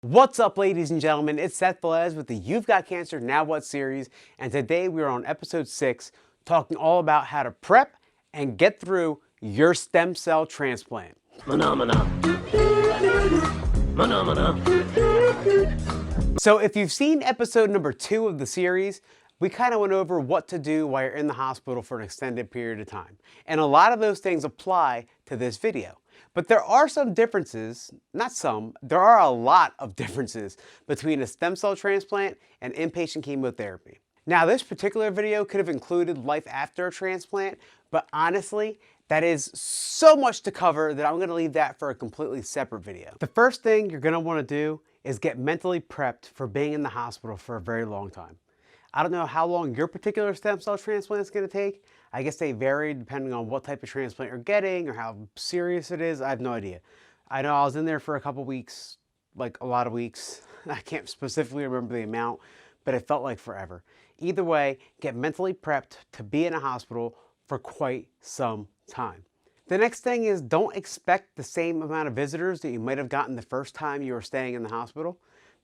What's up, ladies and gentlemen? It's Seth Velez with the You've Got Cancer, Now What series, and today we are on episode 6, talking all about how to prep and get through your stem cell transplant. So if you've seen episode number 2 of the series, we kind of went over what to do while you're in the hospital for an extended period of time. And a lot of those things apply to this video. But there are some differences, not some, there are a lot of differences between a stem cell transplant and inpatient chemotherapy. Now, this particular video could have included life after a transplant, but honestly, that is so much to cover that I'm going to leave that for a completely separate video. The first thing you're going to want to do is get mentally prepped for being in the hospital for a very long time. I don't know how long your particular stem cell transplant is going to take. I guess they vary depending on what type of transplant you're getting or how serious it is. I have no idea. I know I was in there for a couple weeks, like a lot of weeks. I can't specifically remember the amount, but it felt like forever. Either way, get mentally prepped to be in a hospital for quite some time. The next thing is don't expect the same amount of visitors that you might have gotten the first time you were staying in the hospital.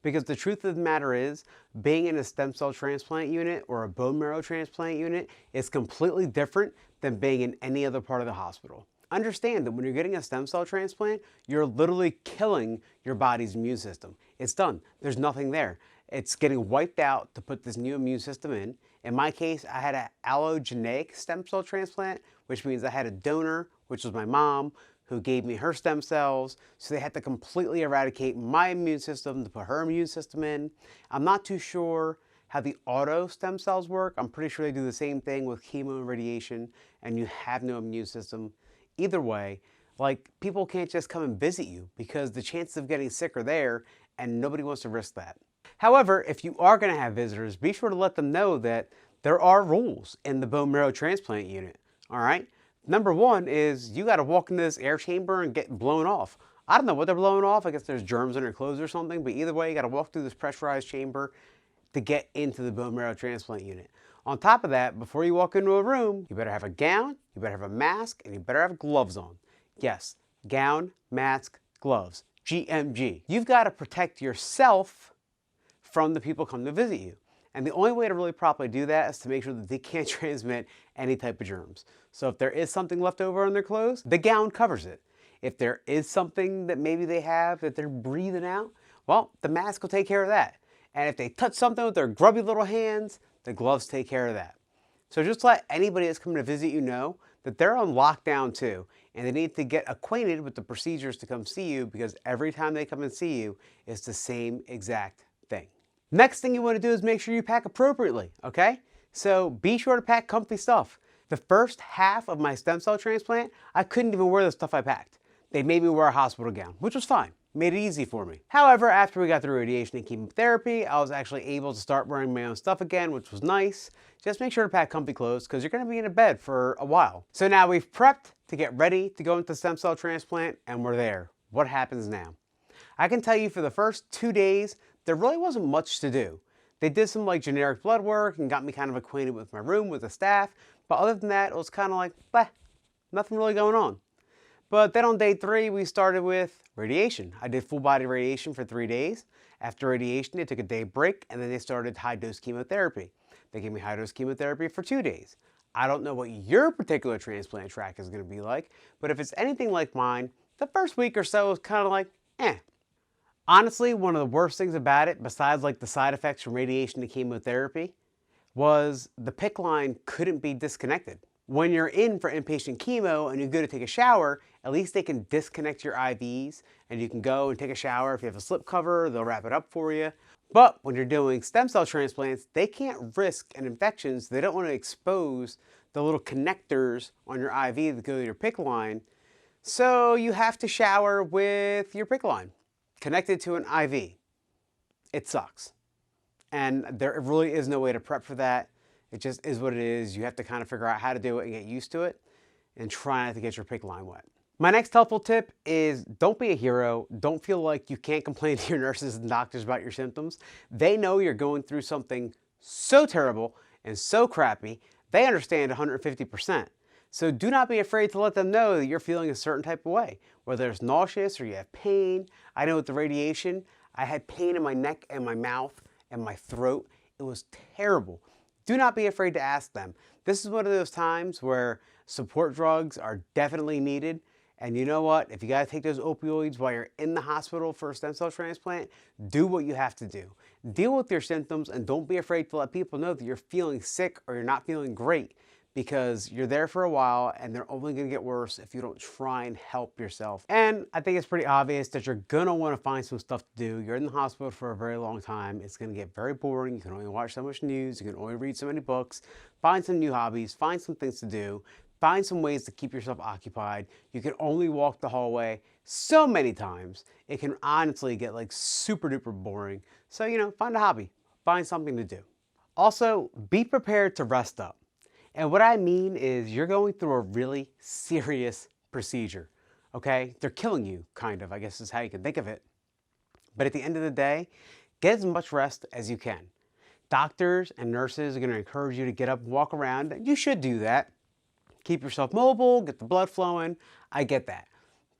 Because the truth of the matter is, being in a stem cell transplant unit or a bone marrow transplant unit is completely different than being in any other part of the hospital. Understand that when you're getting a stem cell transplant, you're literally killing your body's immune system. It's done. There's nothing there. It's getting wiped out to put this new immune system in. In my case, I had an allogeneic stem cell transplant, which means I had a donor, which was my mom, who gave me her stem cells, so they had to completely eradicate my immune system to put her immune system in. I'm not too sure how the auto stem cells work. I'm pretty sure they do the same thing with chemo and radiation, and you have no immune system. Either way, like, people can't just come and visit you because the chances of getting sick are there, and nobody wants to risk that. However, if you are going to have visitors, be sure to let them know that there are rules in the bone marrow transplant unit, all right? Number one is you got to walk into this air chamber and get blown off. I don't know what they're blowing off. I guess there's germs in your clothes or something, but either way, you got to walk through this pressurized chamber to get into the bone marrow transplant unit. On top of that, before you walk into a room, you better have a gown, you better have a mask, and you better have gloves on. Yes, gown, mask, gloves, GMG. You've got to protect yourself from the people coming to visit you. And the only way to really properly do that is to make sure that they can't transmit any type of germs. So if there is something left over on their clothes, the gown covers it. If there is something that maybe they have that they're breathing out, well, the mask will take care of that. And if they touch something with their grubby little hands, the gloves take care of that. So just let anybody that's coming to visit you know that they're on lockdown too, and they need to get acquainted with the procedures to come see you, because every time they come and see you, it's the same exact thing. Next thing you want to do is make sure you pack appropriately, okay? So be sure to pack comfy stuff. The first half of my stem cell transplant, I couldn't even wear the stuff I packed. They made me wear a hospital gown, which was fine. Made it easy for me. However, after we got through radiation and chemotherapy, I was actually able to start wearing my own stuff again, which was nice. Just make sure to pack comfy clothes because you're going to be in a bed for a while. So now we've prepped to get ready to go into stem cell transplant, and we're there. What happens now? I can tell you for the first 2 days, there really wasn't much to do. They did some like generic blood work and got me kind of acquainted with my room, with the staff. But other than that, it was kind of like, bleh, nothing really going on. But then on day 3, we started with radiation. I did full body radiation for 3 days. After radiation, they took a day break, and then they started high dose chemotherapy. They gave me high dose chemotherapy for 2 days. I don't know what your particular transplant track is going to be like, but if it's anything like mine, the first week or so was kind of like, eh. Honestly, one of the worst things about it, besides like the side effects from radiation to chemotherapy, was the PICC line couldn't be disconnected. When you're in for inpatient chemo and you go to take a shower, at least they can disconnect your IVs and you can go and take a shower. If you have a slip cover, they'll wrap it up for you. But when you're doing stem cell transplants, they can't risk an infection, so they don't want to expose the little connectors on your IV that go to your PICC line. So you have to shower with your PICC line connected to an IV. It sucks. And there really is no way to prep for that. It just is what it is. You have to kind of figure out how to do it and get used to it and try not to get your PICC line wet. My next helpful tip is don't be a hero. Don't feel like you can't complain to your nurses and doctors about your symptoms. They know you're going through something so terrible and so crappy, they understand 150%. So do not be afraid to let them know that you're feeling a certain type of way, whether it's nauseous or you have pain. I know with the radiation, I had pain in my neck and my mouth and my throat. It was terrible. Do not be afraid to ask them. This is one of those times where support drugs are definitely needed. And you know what? If you got to take those opioids while you're in the hospital for a stem cell transplant, do what you have to do. Deal with your symptoms and don't be afraid to let people know that you're feeling sick or you're not feeling great, because you're there for a while and they're only going to get worse if you don't try and help yourself. And I think it's pretty obvious that you're going to want to find some stuff to do. You're in the hospital for a very long time. It's going to get very boring. You can only watch so much news. You can only read so many books. Find some new hobbies. Find some things to do. Find some ways to keep yourself occupied. You can only walk the hallway so many times. It can honestly get like super duper boring. So, find a hobby. Find something to do. Also, be prepared to rest up. And what I mean is you're going through a really serious procedure, okay? They're killing you, kind of, I guess is how you can think of it. But at the end of the day, get as much rest as you can. Doctors and nurses are going to encourage you to get up and walk around, and you should do that. Keep yourself mobile, get the blood flowing. I get that.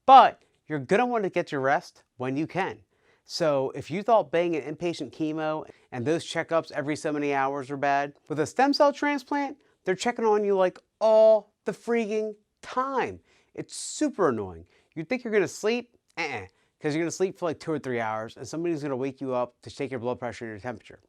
But you're going to want to get your rest when you can. So if you thought being an inpatient chemo and those checkups every so many hours are bad, with a stem cell transplant, they're checking on you like all the freaking time. It's super annoying. You think you're gonna sleep? Because you're gonna sleep for like 2 or 3 hours and somebody's gonna wake you up to take your blood pressure and your temperature.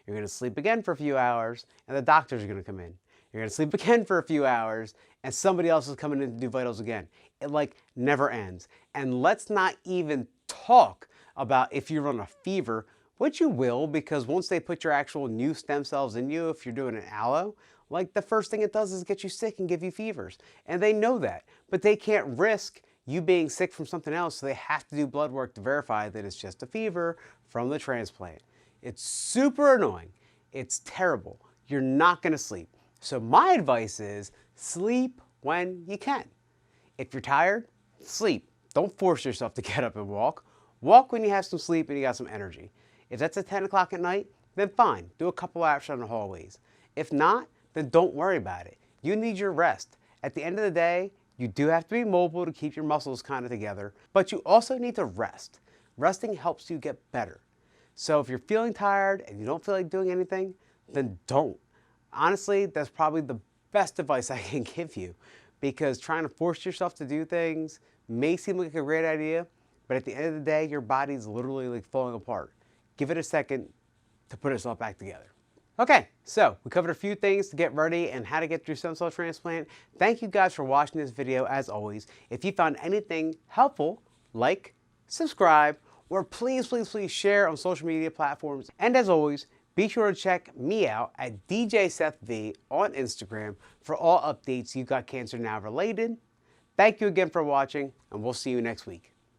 You're gonna sleep again for a few hours and the doctors are gonna come in. You're gonna sleep again for a few hours and somebody else is coming in to do vitals again. It like never ends. And let's not even talk about if you run a fever, which you will, because once they put your actual new stem cells in you, if you're doing an allo, like the first thing it does is get you sick and give you fevers. And they know that, but they can't risk you being sick from something else, so they have to do blood work to verify that it's just a fever from the transplant. It's super annoying. It's terrible. You're not gonna sleep. So my advice is sleep when you can. If you're tired, sleep. Don't force yourself to get up and walk. Walk when you have some sleep and you got some energy. If that's at 10 o'clock at night, then fine. Do a couple laps on the hallways. If not, then don't worry about it. You need your rest. At the end of the day, you do have to be mobile to keep your muscles kind of together, but you also need to rest. Resting helps you get better. So if you're feeling tired and you don't feel like doing anything, then don't. Honestly, that's probably the best advice I can give you, because trying to force yourself to do things may seem like a great idea, but at the end of the day, your body's literally like falling apart. Give it a second to put itself back together. Okay, so we covered a few things to get ready and how to get through stem cell transplant. Thank you guys for watching this video as always. If you found anything helpful, like, subscribe, or please share on social media platforms. And as always, be sure to check me out at DJSethV on Instagram for all updates You Got Cancer Now related. Thank you again for watching, and we'll see you next week.